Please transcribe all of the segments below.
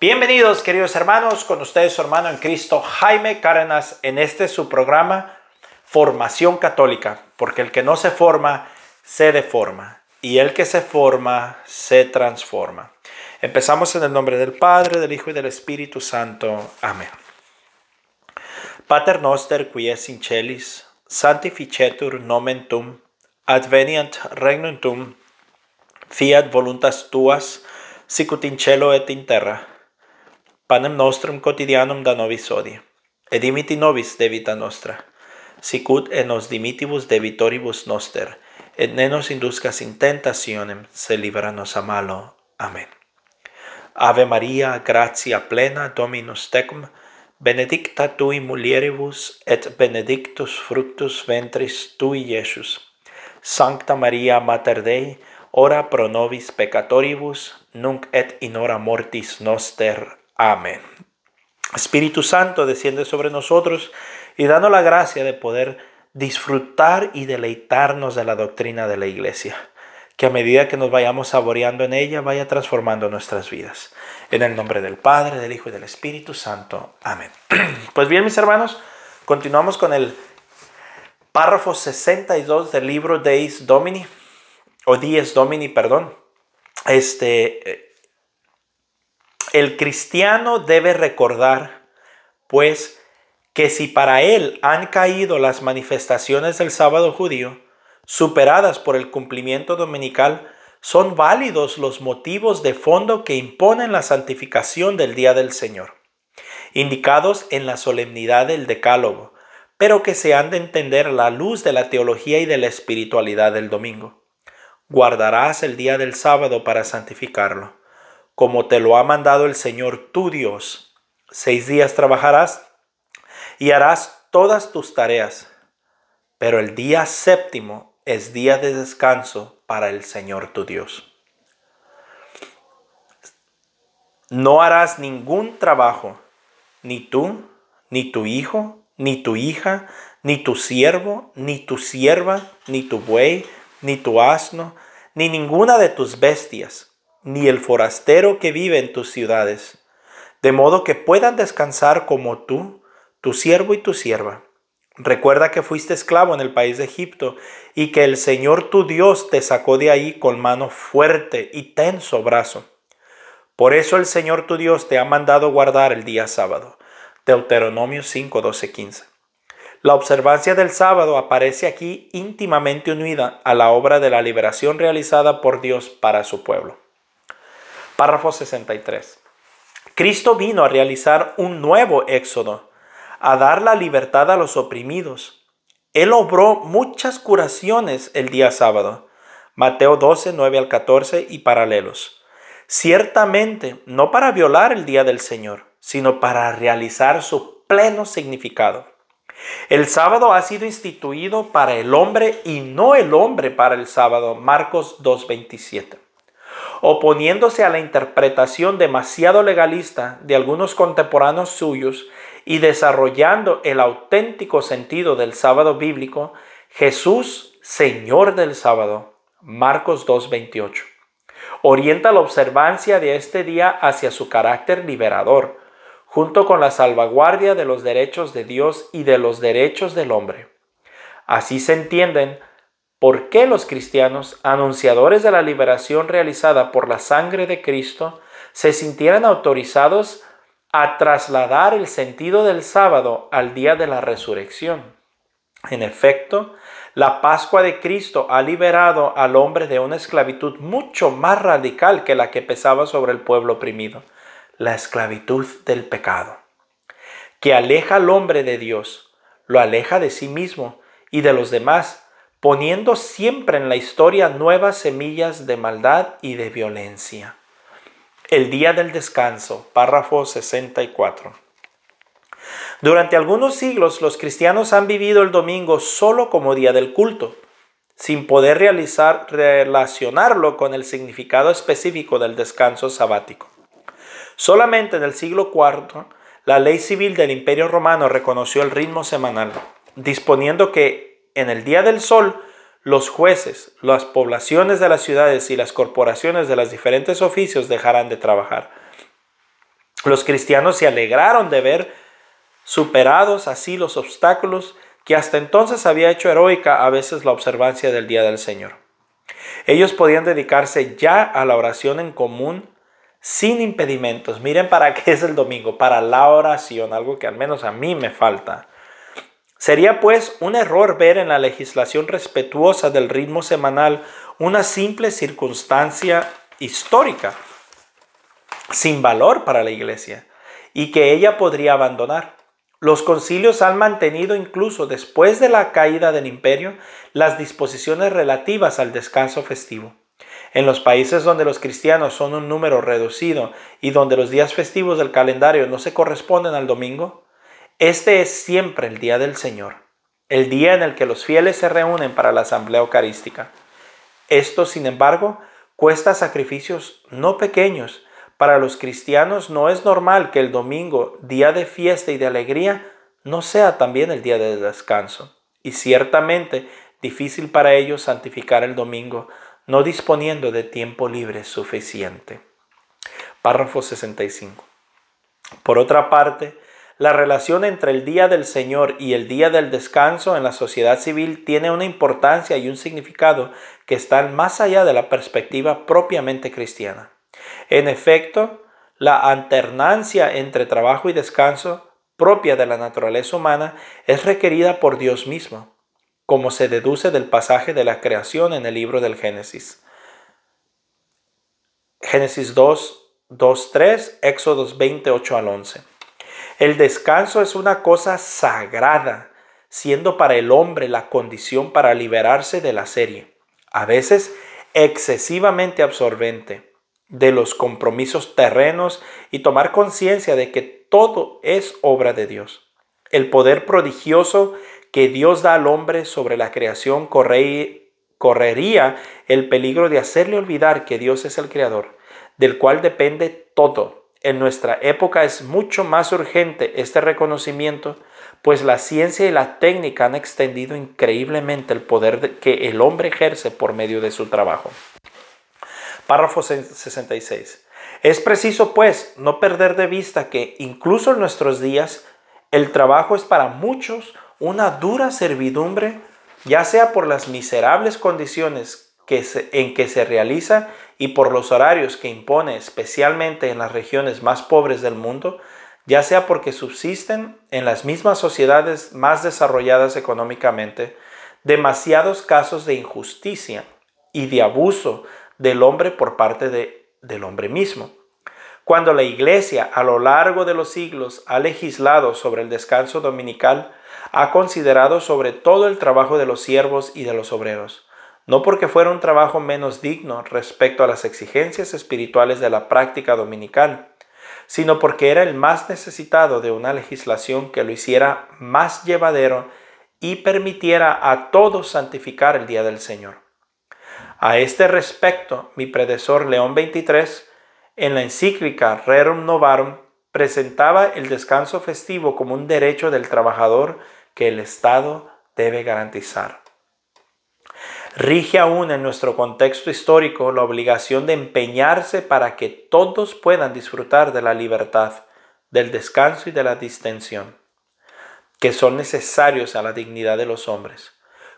Bienvenidos, queridos hermanos, con ustedes su hermano en Cristo, Jaime Cárdenas, en su programa Formación Católica, porque el que no se forma, se deforma, y el que se forma, se transforma. Empezamos en el nombre del Padre, del Hijo y del Espíritu Santo. Amén. Pater noster, qui es in celis, sanctificetur nomen tuum, adveniat regnum tuum, fiat voluntas tuas, sicut in cielo et in terra. Panem nostrum quotidianum da nobis hodie, et dimiti nobis debita nostra, sicut et nos dimitibus debitoribus noster, et ne nos induscas in tentationem, se libera nos a malo. Amén. Ave Maria, gratia plena, Dominus tecum, benedicta tui mulieribus, et benedictus fructus ventris tui, Iesus. Sancta Maria, Mater Dei, ora pro nobis peccatoribus, nunc et in hora mortis noster. Amén. Espíritu Santo, desciende sobre nosotros y danos la gracia de poder disfrutar y deleitarnos de la doctrina de la Iglesia. Que a medida que nos vayamos saboreando en ella, vaya transformando nuestras vidas. En el nombre del Padre, del Hijo y del Espíritu Santo. Amén. Pues bien, mis hermanos, continuamos con el párrafo 62 del libro Dies Domini, o Dies Domini, perdón. El cristiano debe recordar, pues, que si para él han caído las manifestaciones del sábado judío, superadas por el cumplimiento dominical, son válidos los motivos de fondo que imponen la santificación del día del Señor, indicados en la solemnidad del Decálogo, pero que se han de entender a la luz de la teología y de la espiritualidad del domingo. Guardarás el día del sábado para santificarlo, como te lo ha mandado el Señor tu Dios. 6 días trabajarás y harás todas tus tareas, pero el día séptimo es día de descanso para el Señor tu Dios. No harás ningún trabajo, ni tú, ni tu hijo, ni tu hija, ni tu siervo, ni tu sierva, ni tu buey, ni tu asno, ni ninguna de tus bestias, ni el forastero que vive en tus ciudades, de modo que puedan descansar como tú, tu siervo y tu sierva. Recuerda que fuiste esclavo en el país de Egipto y que el Señor tu Dios te sacó de ahí con mano fuerte y tenso brazo. Por eso el Señor tu Dios te ha mandado guardar el día sábado. Deuteronomio 5, 12, 15. La observancia del sábado aparece aquí íntimamente unida a la obra de la liberación realizada por Dios para su pueblo. Párrafo 63. Cristo vino a realizar un nuevo éxodo, a dar la libertad a los oprimidos. Él obró muchas curaciones el día sábado. Mateo 12, 9 al 14 y paralelos. Ciertamente, no para violar el día del Señor, sino para realizar su pleno significado. El sábado ha sido instituido para el hombre y no el hombre para el sábado. Marcos 2:27. Oponiéndose a la interpretación demasiado legalista de algunos contemporáneos suyos y desarrollando el auténtico sentido del sábado bíblico, Jesús, Señor del sábado, Marcos 2:28, orienta la observancia de este día hacia su carácter liberador, junto con la salvaguardia de los derechos de Dios y de los derechos del hombre. Así se entienden ¿por qué los cristianos, anunciadores de la liberación realizada por la sangre de Cristo, se sintieran autorizados a trasladar el sentido del sábado al día de la resurrección? En efecto, la Pascua de Cristo ha liberado al hombre de una esclavitud mucho más radical que la que pesaba sobre el pueblo oprimido, la esclavitud del pecado, que aleja al hombre de Dios, lo aleja de sí mismo y de los demás, poniendo siempre en la historia nuevas semillas de maldad y de violencia. El día del descanso, párrafo 64. Durante algunos siglos, los cristianos han vivido el domingo solo como día del culto, sin poder relacionarlo con el significado específico del descanso sabático. Solamente en el siglo IV, la ley civil del Imperio Romano reconoció el ritmo semanal, disponiendo que en el día del sol, los jueces, las poblaciones de las ciudades y las corporaciones de los diferentes oficios dejarán de trabajar. Los cristianos se alegraron de ver superados así los obstáculos que hasta entonces había hecho heroica a veces la observancia del Día del Señor. Ellos podían dedicarse ya a la oración en común sin impedimentos. Miren para qué es el domingo, para la oración, algo que al menos a mí me falta. Sería pues un error ver en la legislación respetuosa del ritmo semanal una simple circunstancia histórica, sin valor para la iglesia, y que ella podría abandonar. Los concilios han mantenido incluso después de la caída del imperio las disposiciones relativas al descanso festivo. En los países donde los cristianos son un número reducido y donde los días festivos del calendario no se corresponden al domingo, este es siempre el día del Señor, el día en el que los fieles se reúnen para la asamblea eucarística. Esto, sin embargo, cuesta sacrificios no pequeños. Para los cristianos no es normal que el domingo, día de fiesta y de alegría, no sea también el día de descanso. Y ciertamente difícil para ellos santificar el domingo, no disponiendo de tiempo libre suficiente. Párrafo 65. Por otra parte, la relación entre el día del Señor y el día del descanso en la sociedad civil tiene una importancia y un significado que están más allá de la perspectiva propiamente cristiana. En efecto, la alternancia entre trabajo y descanso, propia de la naturaleza humana, es requerida por Dios mismo, como se deduce del pasaje de la creación en el libro del Génesis. Génesis 2:3, Éxodos 28 al 11. El descanso es una cosa sagrada, siendo para el hombre la condición para liberarse de la serie, a veces excesivamente absorbente, de los compromisos terrenos y tomar conciencia de que todo es obra de Dios. El poder prodigioso que Dios da al hombre sobre la creación correría el peligro de hacerle olvidar que Dios es el creador, del cual depende todo. En nuestra época es mucho más urgente este reconocimiento, pues la ciencia y la técnica han extendido increíblemente el poder que el hombre ejerce por medio de su trabajo. Párrafo 66. Es preciso, pues, no perder de vista que incluso en nuestros días el trabajo es para muchos una dura servidumbre, ya sea por las miserables condiciones en que se realiza y por los horarios que impone, especialmente en las regiones más pobres del mundo, ya sea porque subsisten en las mismas sociedades más desarrolladas económicamente demasiados casos de injusticia y de abuso del hombre por parte del hombre mismo. Cuando la Iglesia a lo largo de los siglos ha legislado sobre el descanso dominical, ha considerado sobre todo el trabajo de los siervos y de los obreros, no porque fuera un trabajo menos digno respecto a las exigencias espirituales de la práctica dominical, sino porque era el más necesitado de una legislación que lo hiciera más llevadero y permitiera a todos santificar el día del Señor. A este respecto, mi predecesor León XXIII, en la encíclica Rerum Novarum, presentaba el descanso festivo como un derecho del trabajador que el Estado debe garantizar. Rige aún en nuestro contexto histórico la obligación de empeñarse para que todos puedan disfrutar de la libertad, del descanso y de la distensión, que son necesarios a la dignidad de los hombres,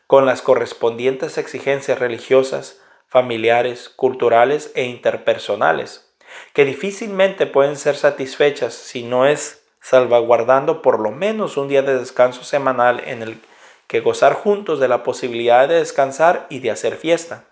con las correspondientes exigencias religiosas, familiares, culturales e interpersonales, que difícilmente pueden ser satisfechas si no es salvaguardando por lo menos un día de descanso semanal en el que gozar juntos de la posibilidad de descansar y de hacer fiesta.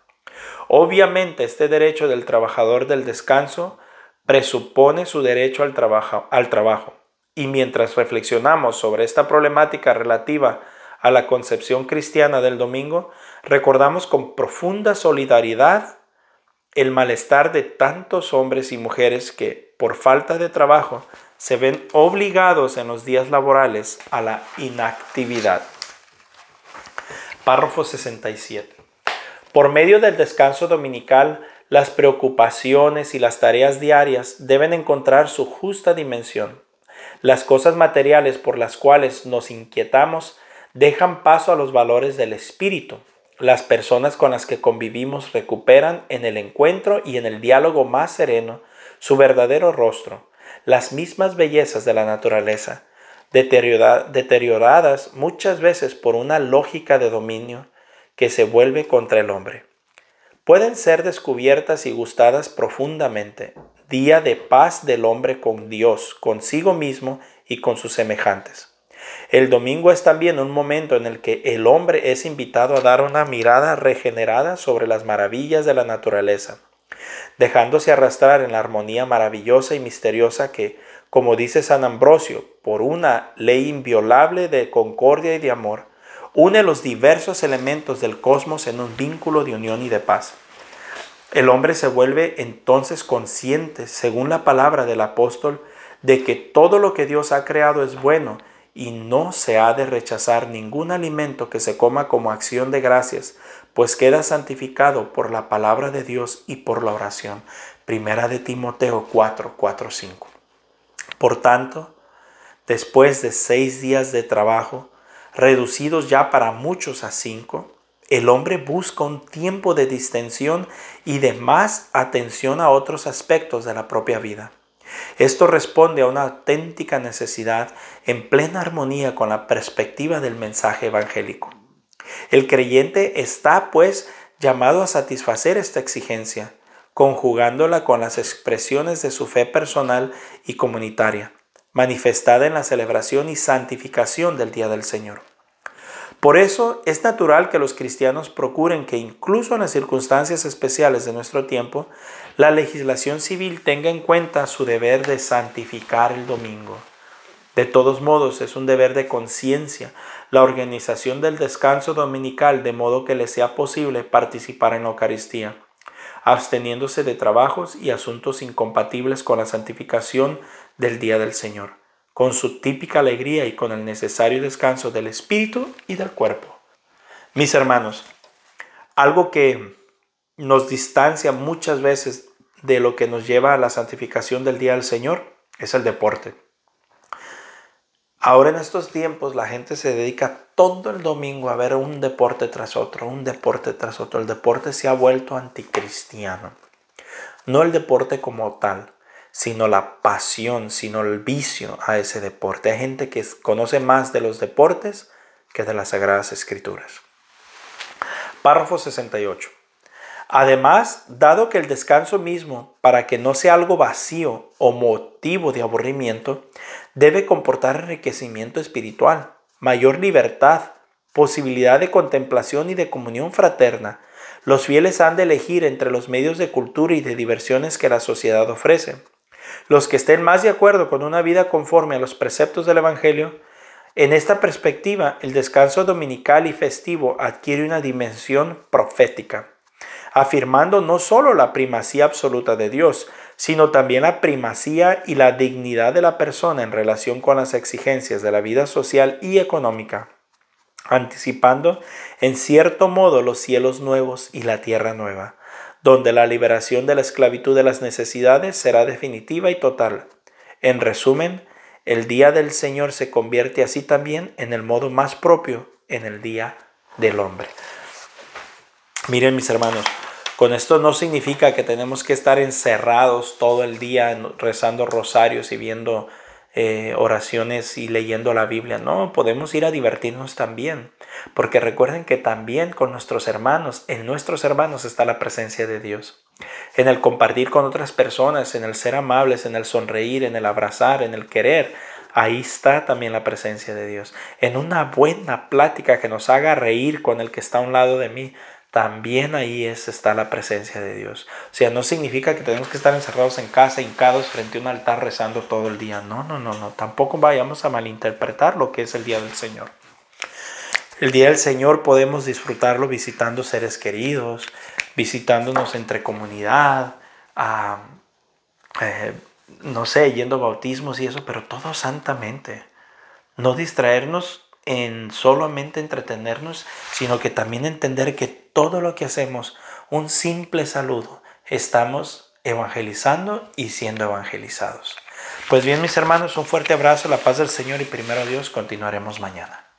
Obviamente, este derecho del trabajador del descanso presupone su derecho al trabajo. Y mientras reflexionamos sobre esta problemática relativa a la concepción cristiana del domingo, recordamos con profunda solidaridad el malestar de tantos hombres y mujeres que, por falta de trabajo, se ven obligados en los días laborales a la inactividad. Párrafo 67. Por medio del descanso dominical, las preocupaciones y las tareas diarias deben encontrar su justa dimensión. Las cosas materiales por las cuales nos inquietamos dejan paso a los valores del espíritu. Las personas con las que convivimos recuperan en el encuentro y en el diálogo más sereno su verdadero rostro. las mismas bellezas de la naturaleza, deterioradas muchas veces por una lógica de dominio que se vuelve contra el hombre. Pueden ser descubiertas y gustadas profundamente, día de paz del hombre con Dios, consigo mismo y con sus semejantes. El domingo es también un momento en el que el hombre es invitado a dar una mirada regenerada sobre las maravillas de la naturaleza, dejándose arrastrar en la armonía maravillosa y misteriosa que, como dice San Ambrosio, por una ley inviolable de concordia y de amor, une los diversos elementos del cosmos en un vínculo de unión y de paz. El hombre se vuelve entonces consciente, según la palabra del apóstol, de que todo lo que Dios ha creado es bueno y no se ha de rechazar ningún alimento que se coma como acción de gracias, pues queda santificado por la palabra de Dios y por la oración. Primera de Timoteo 4:5. Por tanto, después de 6 días de trabajo, reducidos ya para muchos a 5, el hombre busca un tiempo de distensión y de más atención a otros aspectos de la propia vida. Esto responde a una auténtica necesidad en plena armonía con la perspectiva del mensaje evangélico. El creyente está, pues, llamado a satisfacer esta exigencia, conjugándola con las expresiones de su fe personal y comunitaria, manifestada en la celebración y santificación del Día del Señor. Por eso es natural que los cristianos procuren que incluso en las circunstancias especiales de nuestro tiempo, la legislación civil tenga en cuenta su deber de santificar el domingo. De todos modos, es un deber de conciencia la organización del descanso dominical de modo que les sea posible participar en la Eucaristía, absteniéndose de trabajos y asuntos incompatibles con la santificación del Día del Señor, con su típica alegría y con el necesario descanso del espíritu y del cuerpo. Mis hermanos, algo que nos distancia muchas veces de lo que nos lleva a la santificación del Día del Señor es el deporte. Ahora en estos tiempos la gente se dedica todo el domingo a ver un deporte tras otro, un deporte tras otro. El deporte se ha vuelto anticristiano. No el deporte como tal, sino la pasión, sino el vicio a ese deporte. Hay gente que conoce más de los deportes que de las Sagradas Escrituras. Párrafo 68. Además, dado que el descanso mismo, para que no sea algo vacío o motivo de aburrimiento, debe comportar enriquecimiento espiritual, mayor libertad, posibilidad de contemplación y de comunión fraterna, los fieles han de elegir entre los medios de cultura y de diversiones que la sociedad ofrece. Los que estén más de acuerdo con una vida conforme a los preceptos del Evangelio, en esta perspectiva, el descanso dominical y festivo adquiere una dimensión profética, afirmando no solo la primacía absoluta de Dios, sino también la primacía y la dignidad de la persona en relación con las exigencias de la vida social y económica, anticipando en cierto modo los cielos nuevos y la tierra nueva, donde la liberación de la esclavitud de las necesidades será definitiva y total. En resumen, el Día del Señor se convierte así también en el modo más propio en el Día del Hombre. Miren, mis hermanos, con esto no significa que tenemos que estar encerrados todo el día rezando rosarios y viendo oraciones y leyendo la Biblia. No, podemos ir a divertirnos también, porque recuerden que también con nuestros hermanos, en nuestros hermanos está la presencia de Dios. En el compartir con otras personas, en el ser amables, en el sonreír, en el abrazar, en el querer, ahí está también la presencia de Dios. En una buena plática que nos haga reír con el que está a un lado de mí, también ahí está la presencia de Dios. O sea, no significa que tenemos que estar encerrados en casa, hincados frente a un altar rezando todo el día. No. Tampoco vayamos a malinterpretar lo que es el Día del Señor. El Día del Señor podemos disfrutarlo visitando seres queridos, visitándonos entre comunidad, yendo a bautismos y eso, pero todo santamente. No distraernos en solamente entretenernos, sino que también entender que todo lo que hacemos, un simple saludo, estamos evangelizando y siendo evangelizados. Pues bien, mis hermanos, un fuerte abrazo, la paz del Señor y primero Dios, continuaremos mañana.